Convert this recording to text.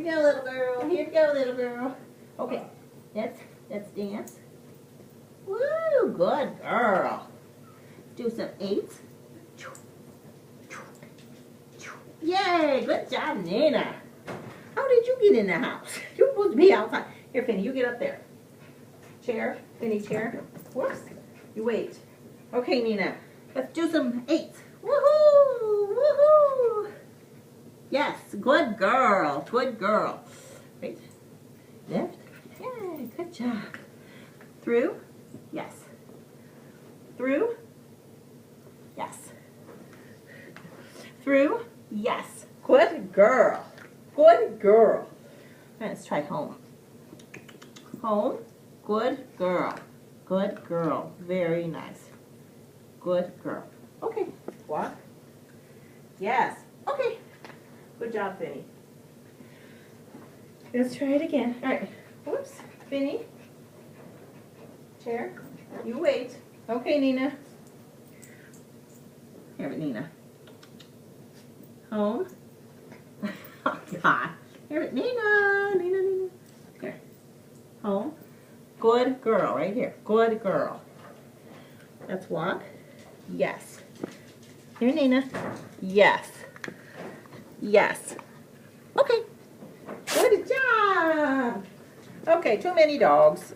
you go, little girl. Here you go, little girl. Okay, let's dance. Woo, good girl. Do some 8s. Yay, good job, Nina. How did you get in the house? You're supposed to be outside. Here, Finny, you get up there. Chair, Finny, chair. Whoops. You wait. Okay, Nina, let's do some 8s. Woohoo! Woohoo! Yes, good girl. Good girl. Wait. Left. Yay, good job. Through. Yes. Through. Yes. Through. Yes. Good girl. Good girl. Let's try home. Home. Good girl. Good girl. Very nice. Good girl. Okay. Walk. Yes. Okay. Good job, Finny. Let's try it again. All right. Whoops. Finny. Chair. You wait. Okay, Nina. Here, Nina. Home. Oh, God. Here, Nina. Nina. Here. Home. Good girl. Right here. Good girl. Let's walk. Yes. Here, Nina. Yes. Yes. Okay. Good job. Okay, too many dogs.